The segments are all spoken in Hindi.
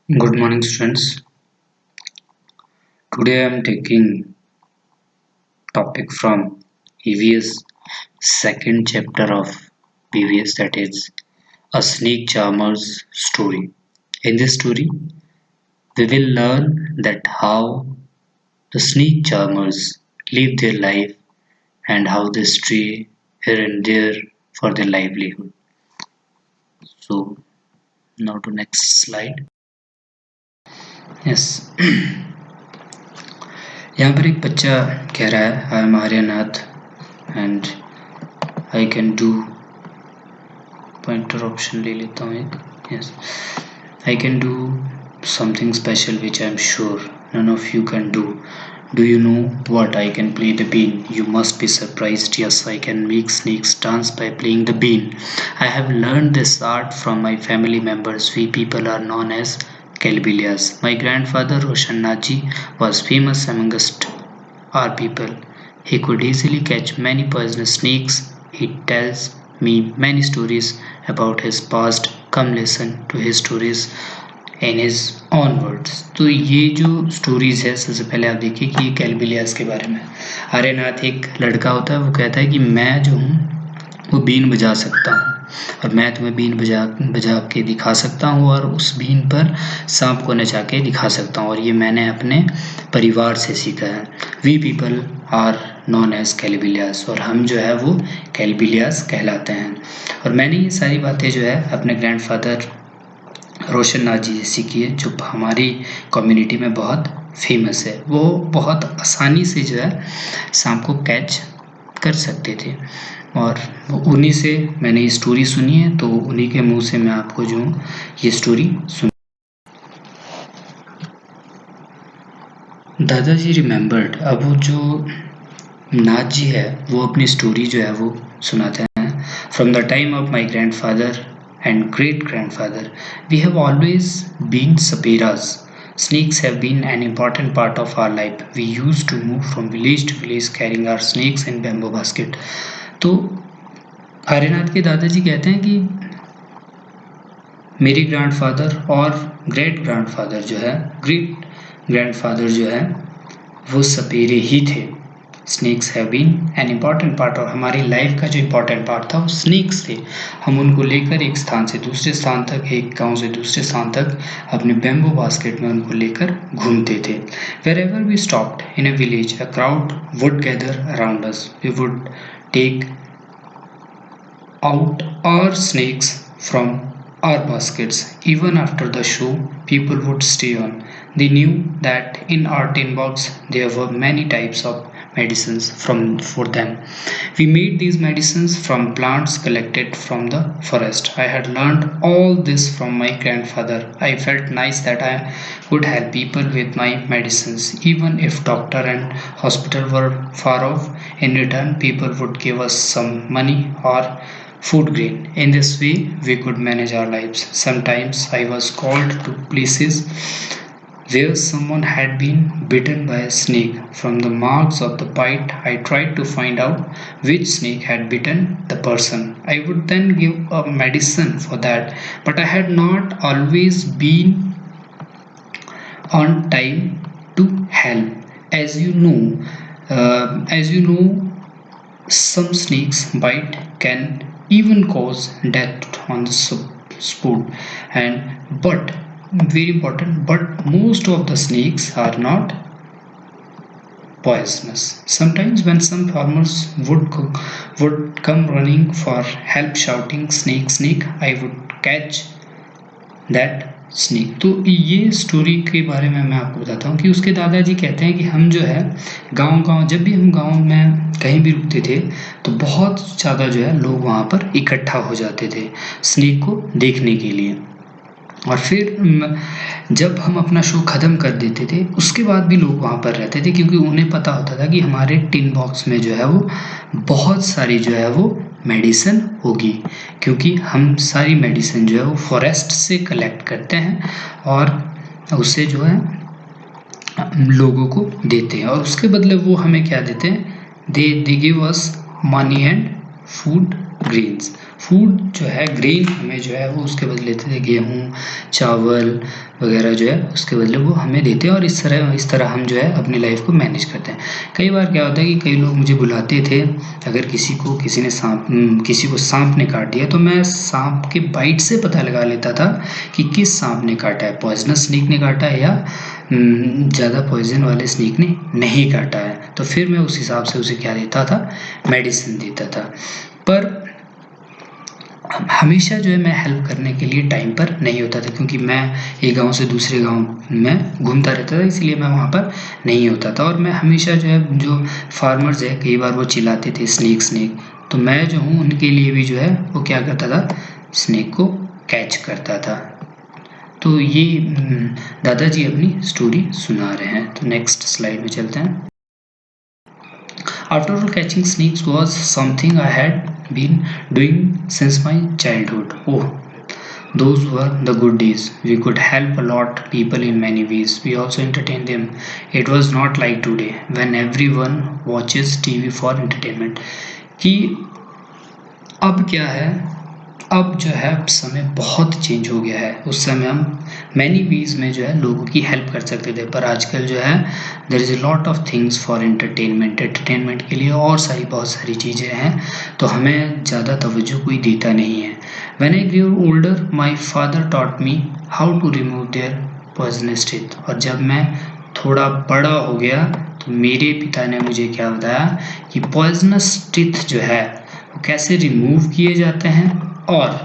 Good morning, students. Today I am taking topic from EVS second chapter of BVS, that is a snake charmer's story. In this story, we will learn that how the snake charmers live their life and how they stray here and there for their livelihood. So now to next slide. Yes, यहाँ पर एक बच्चा कह रहा है I am Aryanath and I can do pointer option ले लेता हूँ एक yes I can do something special which I am sure none of you can do you know what I can play the bean? You must be surprised. Yes, I can make snakes dance by playing the bean. I have learned this art from my family members. We people are known as Kalbilias. My grandfather Roshan Naji was famous amongst our people. He could easily catch many poisonous snakes. He tells me many stories about his past. Come listen to his stories in his own words. तो ये जो स्टोरीज है, सबसे पहले आप देखिए कि ये कैलबिलियास के बारे में। आर्यनाथ एक लड़का होता है, वो कहता है कि मैं जो हूँ वो बीन बजा सकता हूँ और मैं तुम्हें बीन बजा के दिखा सकता हूँ और उस बीन पर सांप को नचा के दिखा सकता हूँ और ये मैंने अपने परिवार से सीखा है। We people are known as Kalbelias और हम जो है वो कैलबिलियास कहलाते हैं। और मैंने ये सारी बातें जो है अपने ग्रैंडफादर रोशन नाथ जी से सीखी है, जो हमारी कम्युनिटी में बहुत फेमस है। वो बहुत आसानी से जो है सांप को कैच कर सकते थे और उन्हीं से मैंने ये स्टोरी सुनी है, तो उन्हीं के मुंह से मैं आपको जो ये स्टोरी सुन। दादाजी रिमेम्बर्ड, अब वो जो नाथ जी है वो अपनी स्टोरी जो है वो सुनाते हैं। From the time of my grandfather and great grandfather, we have always been saperas. Snakes have been an important part of our life. We used to move from village to village carrying our snakes in bamboo basket. तो आर्यनाथ के दादाजी कहते हैं कि मेरे ग्रैंडफादर और ग्रेट ग्रैंडफादर जो है वो सपेरे ही थे। Snakes have been an important part, और हमारी लाइफ का जो इम्पॉर्टेंट पार्ट था वो स्नैक्स थे। हम उनको लेकर एक स्थान से दूसरे स्थान तक, एक गांव से दूसरे स्थान तक अपने बैम्बू बास्केट में उनको लेकर घूमते थे। Wherever we stopped in a village, a crowd would gather around us. We would take out our snakes from our baskets. Even after the show, people would stay on. They knew that in our tin box there were many types of medicines for them. We made these medicines from plants collected from the forest. I had learned all this from my grandfather. I felt nice that I could help people with my medicines, even if doctor and hospital were far off. In return, people would give us some money or food grain. In this way, we could manage our lives. Sometimes I was called to places where someone had been bitten by a snake. From the marks of the bite, I tried to find out which snake had bitten the person. I would then give a medicine for that, but I had not always been on time to help. As you know, some snakes bite can even cause death on the spot, and but very important, but most of the snakes are not poisonous. Sometimes when some farmers would come running for help shouting snake snake, I would catch that snake. तो ये स्टोरी के बारे में मैं आपको बताता हूँ कि उसके दादाजी कहते हैं कि हम जो है गांव जब भी हम गांव में कहीं भी रुकते थे तो बहुत ज़्यादा जो है लोग वहाँ पर इकट्ठा हो जाते थे स्नेक को देखने के लिए। और फिर जब हम अपना शो ख़त्म कर देते थे उसके बाद भी लोग वहाँ पर रहते थे, क्योंकि उन्हें पता होता था कि हमारे टिन बॉक्स में जो है वो बहुत सारी जो है वो मेडिसिन होगी, क्योंकि हम सारी मेडिसिन जो है वो फॉरेस्ट से कलेक्ट करते हैं और उससे जो है लोगों को देते हैं, और उसके बदले वो हमें क्या देते हैं, they give us money and food grains. Food जो है ग्रेन हमें जो है वो उसके बदले देते थे, गेहूँ चावल वगैरह जो है उसके बदले वो हमें देते हैं, और इस तरह हम जो है अपनी लाइफ को मैनेज करते हैं। कई बार क्या होता है कि कई लोग मुझे बुलाते थे, अगर किसी को सांप ने काट दिया तो मैं सांप के बाइट से पता लगा लेता था कि किस सांप ने काटा है, पॉइजनस स्नेक ने काटा है या ज़्यादा पॉइजन वाले स्नेक ने नहीं काटा है। तो फिर मैं उस हिसाब से उसे क्या देता था, मेडिसिन देता था। पर हमेशा जो है मैं हेल्प करने के लिए टाइम पर नहीं होता था, क्योंकि मैं एक गांव से दूसरे गांव में घूमता रहता था, इसलिए मैं वहाँ पर नहीं होता था। और मैं हमेशा जो है, जो फार्मर्स है कई बार वो चिल्लाते थे स्नेक स्नेक, तो मैं जो हूँ उनके लिए भी जो है वो क्या करता था, स्नेक को कैच करता था। तो ये दादाजी अपनी स्टोरी सुना रहे हैं। तो नेक्स्ट स्लाइड में चलते हैं। After all, catching snakes was something I had been doing since my childhood. Oh, those were the good days. We could help a lot people in many ways. We also entertained them. It was not like today when everyone watches TV for entertainment. कि अब क्या है, अब जो है समय बहुत चेंज हो गया है। उस समय हम मैनी वीज में जो है लोगों की हेल्प कर सकते थे, पर आजकल जो है there is a lot of things for entertainment के लिए और बहुत सारी चीज़ें हैं, तो हमें ज़्यादा तवज्जो कोई देता नहीं है। When I grew older my father taught me how to remove their poisonous teeth. और जब मैं थोड़ा बड़ा हो गया तो मेरे पिता ने मुझे क्या बताया कि पॉइजनस टीथ जो है वो कैसे रिमूव किए जाते हैं और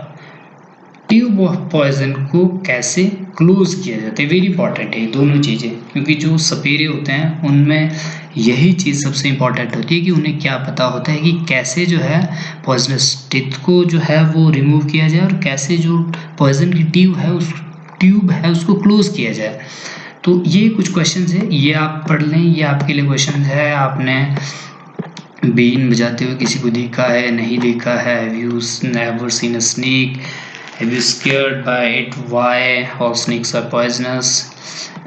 ट्यूब ऑफ पॉइजन को कैसे क्लोज किया जाता है। वेरी इंपॉर्टेंट है दोनों चीज़ें, क्योंकि जो सपेरे होते हैं उनमें यही चीज़ सबसे इंपॉर्टेंट होती है कि उन्हें क्या पता होता है कि कैसे जो है पॉइजनस टीथ को जो है वो रिमूव किया जाए और कैसे जो पॉइजन की ट्यूब है उसको क्लोज किया जाए। तो ये कुछ क्वेश्चन है, ये आप पढ़ लें, ये आपके लिए क्वेश्चन है। आपने बीन बजाते हुए किसी को देखा है, नहीं देखा है? Have you never seen a snake? Have you scared by it? Why all snakes are poisonous?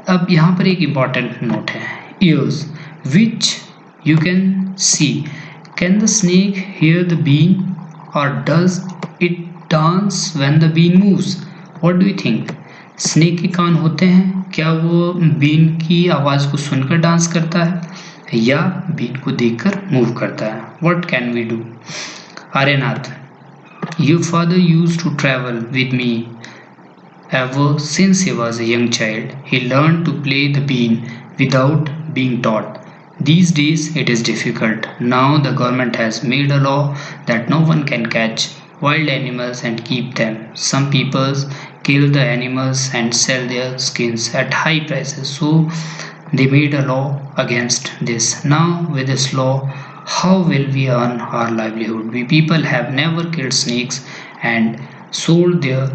अब यहाँ पर एक इम्पॉर्टेंट नोट है, ears which you can see. Can the snake hear the been और does it dance when the been moves? What do you think? Snake के कान होते हैं, क्या वो बीन की आवाज़ को सुनकर डांस करता है या बीन को देखकर मूव करता है? What can we do? Aryanath, your father used to travel with me ever since he was a young child. He learned to play the bean without being taught. These days it is difficult. Now the government has made a law that no one can catch wild animals and keep them. Some people kill the animals and sell their skins at high prices. So they made a law against this. Now with this law, how will we earn our livelihood? We people have never killed snakes and sold their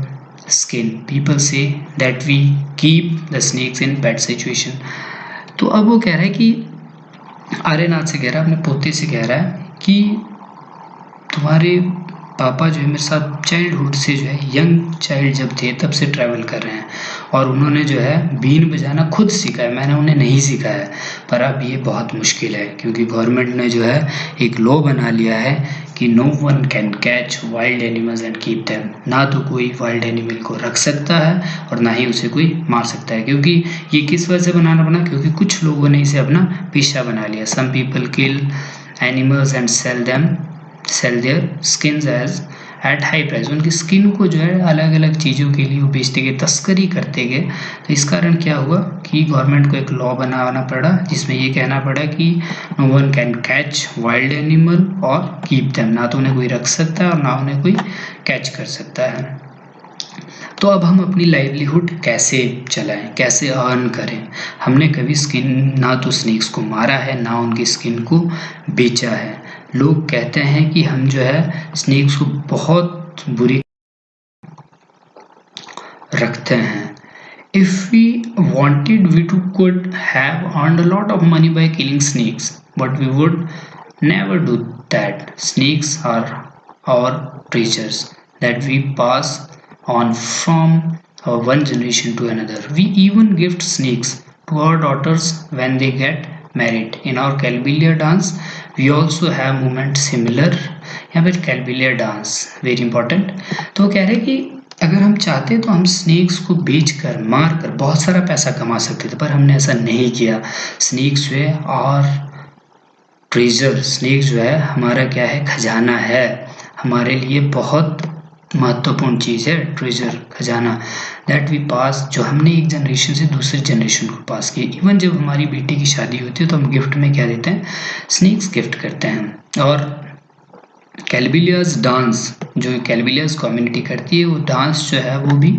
skin. People say that we keep the snakes in bad situation. तो अब वो कह रहा है कि आर्यनाथ से कह रहा है, अपने पोते से कह रहा है कि तुम्हारे पापा जो है मेरे साथ चाइल्डहुड से जो है, यंग चाइल्ड जब थे तब से ट्रैवल कर रहे हैं और उन्होंने जो है बीन बजाना खुद सीखा है, मैंने उन्हें नहीं सिखाया। पर अब ये बहुत मुश्किल है क्योंकि गवर्नमेंट ने जो है एक लॉ बना लिया है कि no one can catch wild animals and keep them. ना तो कोई वाइल्ड एनिमल को रख सकता है और ना ही उसे कोई मार सकता है। क्योंकि ये किस वजह से बनाना पड़ा? क्योंकि कुछ लोगों ने इसे अपना पेशा बना लिया। Some people kill animals and sell their skins as at high price. उनकी स्किन को जो है अलग अलग चीज़ों के लिए वो बेचते गए, तस्करी करते गए। तो इस कारण क्या हुआ कि गवर्नमेंट को एक लॉ बनाना पड़ा जिसमें ये कहना पड़ा कि no one can catch wild animal और कीप देम। ना तो उन्हें कोई रख सकता है और ना उन्हें कोई कैच कर सकता है। तो अब हम अपनी लाइवलीहुड कैसे चलाएं, कैसे अर्न करें? हमने कभी ना तो स्नेक्स को मारा है ना उनकी स्किन को बेचा है। लोग कहते हैं कि हम जो है स्नेक्स को बहुत बुरी रखते हैं। If we wanted, we could have earned a lot of money by killing snakes, but we would never do that. Snakes are our treasures that we pass on from one generation to another. We even gift snakes to our daughters when they get married. In our Kalbilia dance, we also have movements similar यहाँ पर कैलबिलिया डांस वेरी इंपॉर्टेंट। तो वो कह रहे हैं कि अगर हम चाहते तो हम स्नेक्स को बेच कर मार कर बहुत सारा पैसा कमा सकते थे, पर हमने ऐसा नहीं किया। स्नेक्स जो है और ट्रेजर, स्नेक जो है हमारा क्या है, खजाना है, हमारे लिए बहुत महत्वपूर्ण चीज़ है ट्रेजर, खजाना, दैट वी पास, जो हमने एक जनरेशन से दूसरे जनरेशन को पास किया। इवन जब हमारी बेटी की शादी होती है तो हम गिफ्ट में क्या देते हैं, स्नेक्स गिफ्ट करते हैं। और कैलबिलियाज डांस, जो कैलबिलियाज कम्युनिटी करती है, वो डांस जो है वो भी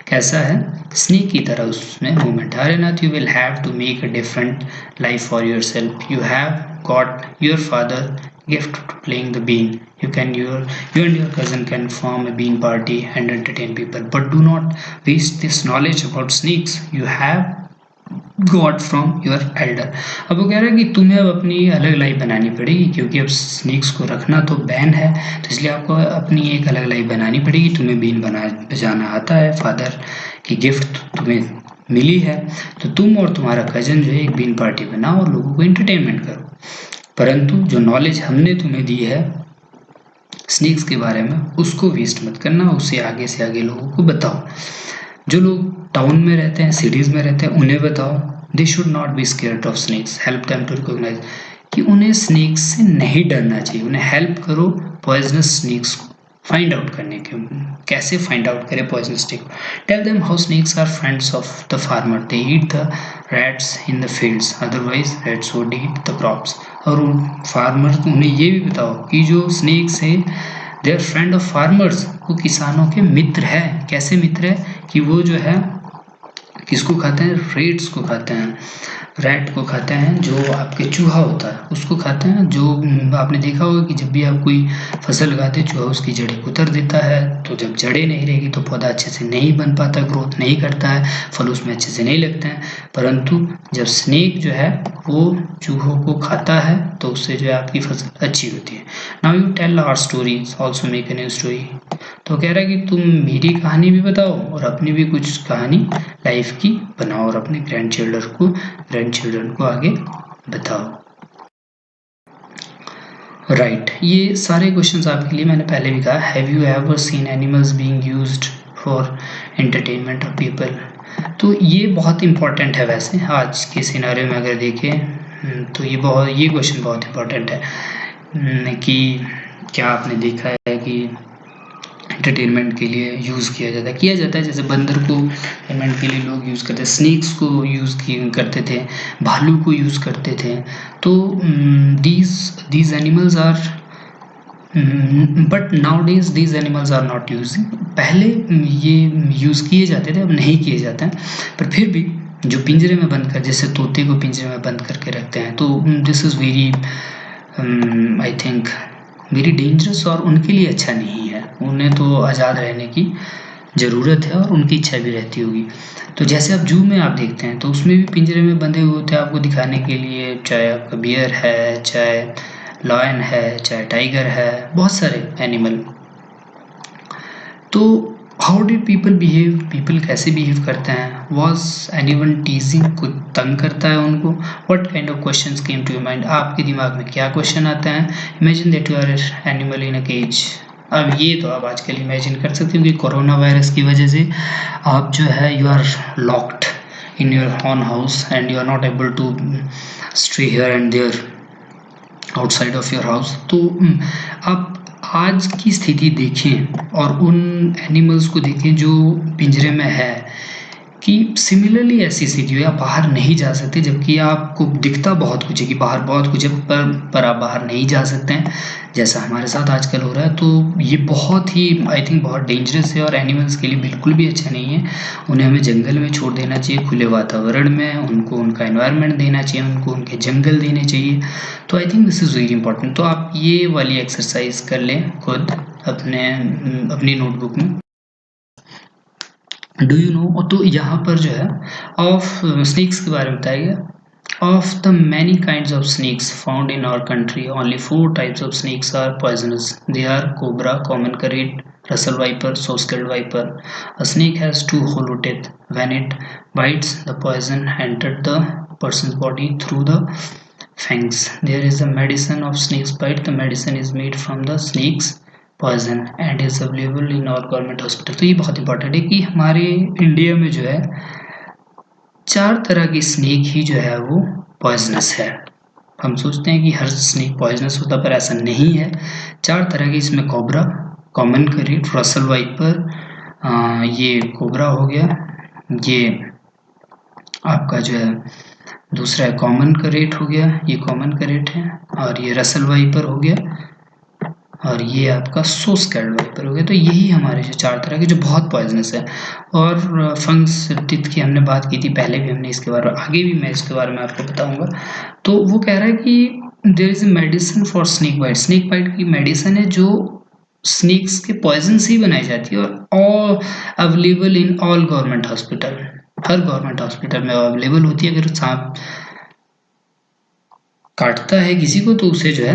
कैसा है, स्नेक की तरह उसमें movement. Harenath, you will have to make a different life for your self, you have got your father gift playing the bean, you and your cousin can form a bean party and entertain people, but do not waste this knowledge about snakes you have got from your elder। अब वो कह रहा है कि तुम्हें अब अपनी अलग लाइफ बनानी पड़ेगी, क्योंकि अब स्नेक्स को रखना तो बैन है, तो इसलिए आपको अपनी एक अलग लाइफ बनानी पड़ेगी। तुम्हें बीन बजाना आता है, फादर की गिफ्ट तुम्हें मिली है, तो तुम और तुम्हारा कजन जो है एक बीन पार्टी बनाओ और लोगों को एंटरटेनमेंट करो। परंतु जो नॉलेज हमने तुम्हें दी है स्नेक्स के बारे में, उसको वेस्ट मत करना, उसे आगे से आगे लोगों को बताओ। जो लोग टाउन में रहते हैं, सिटीज़ में रहते हैं, उन्हें बताओ they should not be scared of snakes, help them to recognise, कि उन्हें स्नेक्स से नहीं डरना चाहिए, उन्हें हेल्प करो पॉइजनस स्नेक्स को फाइंड आउट करने के, कैसे फाइंड आउट करें poisonous snake. Tell them how snakes are friends of the farmer, they eat the rats in the fields, otherwise rats would eat the crops. और फार्मर को उन्हें ये भी बताओ कि जो स्नेक्स है they are friend of farmers, वो किसानों के मित्र है। कैसे मित्र है, कि वो जो है किसको खाते हैं, रेट्स को खाते हैं, रैट को खाते हैं, जो आपके चूहा होता है उसको खाते हैं। जो आपने देखा होगा कि जब भी आप कोई फसल लगाते हैं, चूहा उसकी जड़ें कुतर देता है, तो जब जड़ें नहीं रहेगी तो पौधा अच्छे से नहीं बन पाता, ग्रोथ नहीं करता है, फल उसमें अच्छे से नहीं लगते हैं। परंतु जब स्नेक जो है वो चूहों को खाता है तो उससे जो है आपकी फसल अच्छी होती है। Now you tell our stories, also make a new story. तो कह रहा है कि तुम मेरी कहानी भी बताओ और अपनी भी कुछ कहानी लाइफ की बनाओ और अपने ग्रैंड चिल्ड्रन को आगे बताओ। राइट, ये सारे क्वेश्चंस आपके लिए मैंने पहले भी कहा। Have you ever seen animals being used for entertainment of people, तो ये बहुत इंपॉर्टेंट है। वैसे आज के सिनारियो में अगर देखें तो ये क्वेश्चन बहुत इंपॉर्टेंट है कि क्या आपने देखा है कि एंटरटेनमेंट के लिए यूज़ किया जाता है। जैसे बंदर को एंटरटेनमेंट के लिए लोग यूज़ करते थे, स्नेक्स को यूज़ करते थे, भालू को यूज़ करते थे। तो these animals are, but nowadays these animals are not using. पहले ये यूज़ किए जाते थे, अब नहीं किए जाते हैं। पर फिर भी जो पिंजरे में बंद कर, जैसे तोते को पिंजरे में बंद करके रखते हैं, तो this is very I think very dangerous और उनके लिए अच्छा नहीं है। उन्हें तो आज़ाद रहने की ज़रूरत है और उनकी इच्छा भी रहती होगी। तो जैसे आप जू में आप देखते हैं तो उसमें भी पिंजरे में बंधे हुए होते हैं आपको दिखाने के लिए, चाहे आपका बियर है, चाहे लायन है, चाहे टाइगर है, बहुत सारे एनिमल। तो how did people behave, people कैसे बिहेव करते हैं। वॉज एनीवन टीजिंग, कोई तंग करता है उनको। What kind of questions came to your mind, आपके दिमाग में क्या क्वेश्चन आता है। Imagine that you are animal in a cage. अब ये तो आप आजकल इमेजिन कर सकते हो कि कोरोना वायरस की वजह से आप जो है you are locked in your own house and you are not able to stay here and there outside of your house. तो आप आज की स्थिति देखें और उन एनिमल्स को देखें जो पिंजरे में है, कि सिमिलरली ऐसी स्थिति है, आप बाहर नहीं जा सकते, जबकि आपको दिखता बहुत कुछ है कि बाहर बहुत कुछ है, पर आप बाहर नहीं जा सकते हैं, जैसा हमारे साथ आजकल हो रहा है। तो ये बहुत ही आई थिंक बहुत डेंजरस है और एनिमल्स के लिए बिल्कुल भी अच्छा नहीं है। उन्हें हमें जंगल में छोड़ देना चाहिए, खुले वातावरण में उनको उनका एनवायरनमेंट देना चाहिए, उनको उनके जंगल देने चाहिए। तो I think this is very important. तो आप ये वाली एक्सरसाइज कर लें खुद अपनी नोटबुक में। डू यू नो, तो यहाँ पर जो है ऑफ स्नेक्स के बारे में बताया गया। Of the many kinds of snakes found in our country, only 4 types of snakes are poisonous. They are cobra, common curate, Russell viper, saw-scaled viper. A snake has 2 hollow teeth. When it bites, the poison enters the person's body through the fangs. There is a medicine of snake's bite. The medicine is made from the snake's poison and is available in all government hospital. तो ये बहुत इंपॉर्टेंट है कि हमारे इंडिया में जो है 4 तरह की स्नेक ही जो है वो पॉइजनस है। हम सोचते हैं कि हर स्नेक पॉइजनस होता, पर ऐसा नहीं है। 4 तरह की, इसमें cobra, common krait, Russell viper, ये कोबरा हो गया, ये आपका जो है दूसरा है कॉमन करेट हो गया, ये कॉमन करेट है, और ये रसल वाइपर हो गया, और ये आपका सोस्कैल्ड वाइपर हो गया। तो यही हमारे जो 4 तरह के जो बहुत पॉइजनस है। और फंगस टिथ की हमने बात की थी पहले भी, हमने इसके बारे में, आगे भी मैं इसके बारे में आपको बताऊंगा। तो वो कह रहा है कि there is a medicine for snake bite. Snake bite की मेडिसिन है जो स्नेक्स के पॉइजन से ही बनाई जाती है, और all available in all government hospital. Her government hospital में अवेलेबल होती है। अगर सांप काटता है किसी को तो उसे जो है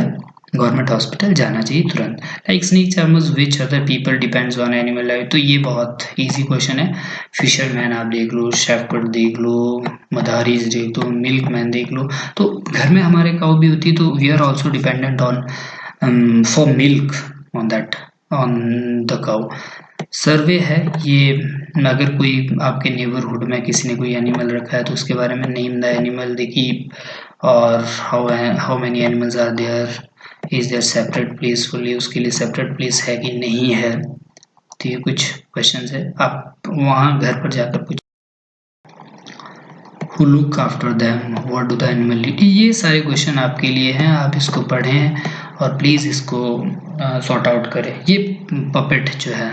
गवर्नमेंट हॉस्पिटल जाना चाहिए तुरंत। Like snake charmers which other people depends on animal life. तो ये बहुत इजी क्वेश्चन है। फिशरमैन आप देख लो, शेफर्ड देख लो, मदारीज देख लो, मिल्कमैन देख लो। तो घर में हमारे काऊ भी होती है, तो we are also dependent on for milk on that, on the cow. Survey है ये, अगर कोई आपके नेबरहुड में किसी ने कोई एनिमल रखा है तो उसके बारे में name the animal they keep, और how many animals are there, is there separate place for live, उसके लिए सेपरेट प्लेस है कि नहीं है। तो ये कुछ क्वेश्चंस है, आप वहाँ घर पर जाकर पूछ। Who look after them? What do the animal eat? ये सारे क्वेश्चन आपके लिए हैं, आप इसको पढ़ें और प्लीज़ इसको सॉर्ट आउट करें। ये पपेट जो है,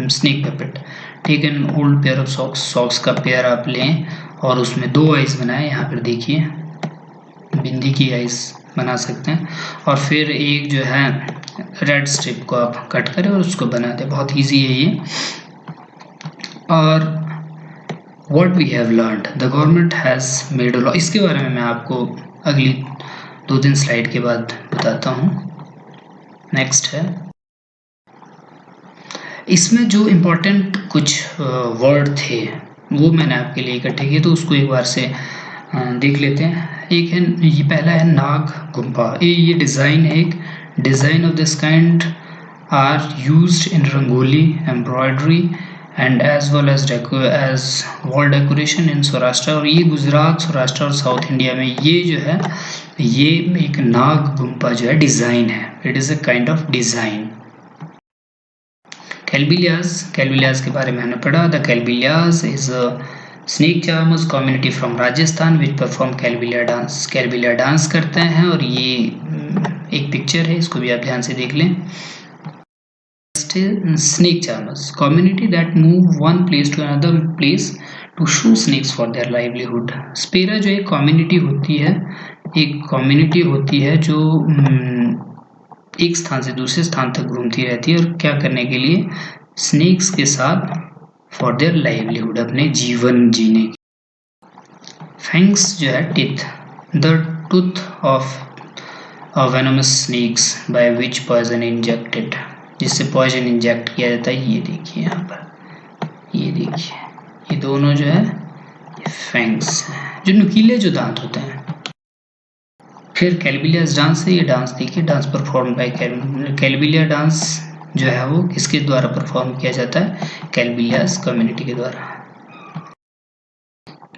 snake puppet, take an old pair of socks, socks का पेयर आप लें और उसमें 2 आइज बनाएं। यहाँ पर देखिए बिंदी की आइज बना सकते हैं, और फिर एक जो है रेड स्ट्रिप को आप कट करें और उसको बना दें। बहुत ईजी है ये। और what we have learned, the government has made a law, इसके बारे में मैं आपको अगली 2-3 स्लाइड के बाद बताता हूँ। नेक्स्ट है, इसमें जो इम्पोर्टेंट कुछ वर्ड थे वो मैंने आपके लिए इकट्ठे किए, तो उसको एक बार से देख लेते हैं। एक है, ये पहला है नाग गुम्पा। ये डिज़ाइन है, एक design of this kind are used in rangoli, embroidery and as well as wall decoration in Saurashtra. और ये गुजरात, सौराष्ट्र और साउथ इंडिया में ये जो है, ये एक नाग गुम्पा जो है डिज़ाइन है। It is a kind of design. Kalbelias, Kalbelias के बारे में हमने पढ़ा। The Kalbelias is a snake charmers community from Rajasthan which perform Kalbelia dance. Kalbelia dance करते हैं, और ये एक पिक्चर है, इसको भी आप ध्यान से देख लें। Snake charmers, community that move one place to another place to show snakes for their livelihood. स्पेरा जो एक कम्युनिटी होती है, एक कम्युनिटी होती है जो एक स्थान से दूसरे स्थान तक घूमती रहती है, और क्या करने के लिए, स्नेक्स के साथ फॉर देयर लाइवलीहुड, अपने जीवन जीने की। फैंग्स जो है teeth, the tooth of venomous snakes by which poison injected, जिससे पॉइजन इंजेक्ट किया जाता है। ये देखिए यहाँ पर, ये देखिए, ये दोनों जो है ये फैंग्स हैं, जो नुकीले जो दांत होते हैं। फिर कैलबिलियास डांस है, ये डांस देखिए, डांस परफॉर्म बाय कैलबिलिया डांस जो है वो किसके द्वारा परफॉर्म किया जाता है, कैलबिलियास कम्युनिटी के द्वारा।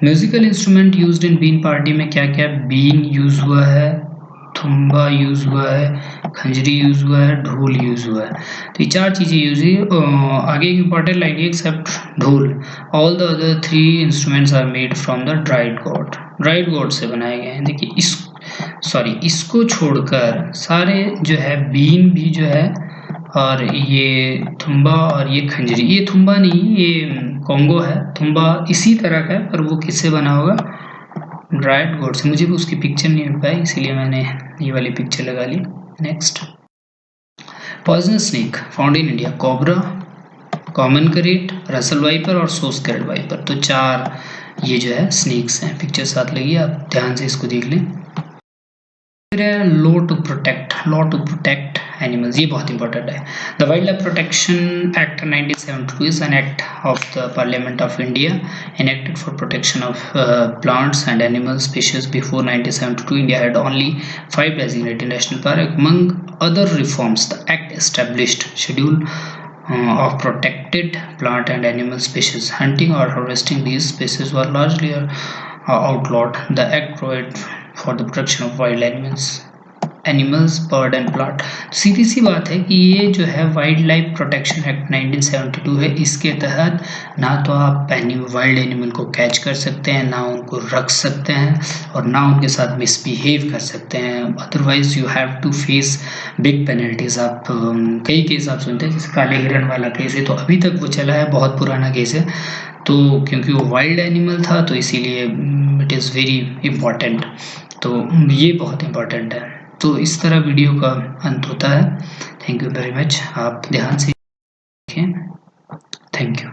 Musical instrument used in been party में क्या क्या, बीन यूज हुआ है, थुम्बा यूज हुआ है, खंजरी यूज हुआ है, ढोल यूज हुआ है। तो ये 4 चीजें यूज हुई। आगे एक इंपॉर्टेंट लाइन है, except dhol all the other 3 instruments are made from the dried gourd. Dried gourd से बनाए गए हैं। देखिए इसको छोड़कर सारे जो है, बीन भी जो है, और ये थुम्बा और ये खंजरी, ये थुम्बा नहीं, ये कॉन्गो है। थुम्बा इसी तरह का है, पर वो किससे बना होगा, ड्राइड गॉड से। मुझे भी उसकी पिक्चर नहीं मिल पाई, इसीलिए मैंने ये वाली पिक्चर लगा ली। Next, poisonous snake found in India, cobra, common krait, Russell viper और सोस्कैल्ड वाइपर। तो 4 ये जो है स्नेक्स हैं। पिक्चर साथ लगी, आप ध्यान से इसको देख लें। फिर है law to protect. Law to protect animals, ये बहुत इंपॉर्टेंट है। The wild life protection act 1972 is an act of the parliament of India enacted for protection of plants and animal species. Before 1972, India had only 5 designated national parks. Among other reforms, the act established schedule of protected plant and animal species. Hunting or harvesting these species were largely outlawed. The act provided for the protection of wild animals, bird and plant. सीधी सी बात है कि ये जो है वाइल्ड लाइफ प्रोटेक्शन एक्ट 1972 है, इसके तहत ना तो आप वाइल्ड एनिमल को कैच कर सकते हैं, ना उनको रख सकते हैं और ना उनके साथ मिसबिहेव कर सकते हैं, otherwise you have to face big penalties. आप कई केस आप सुनते हैं, जैसे काले हिरन वाला केस है, तो अभी तक वो चला है, बहुत पुराना केस है, तो क्योंकि वो वाइल्ड एनिमल था तो इसीलिए इट इज़ वेरी इम्पॉर्टेंट। तो ये बहुत इम्पॉर्टेंट है। तो इस तरह वीडियो का अंत होता है। थैंक यू वेरी मच, आप ध्यान से देखें। Thank you.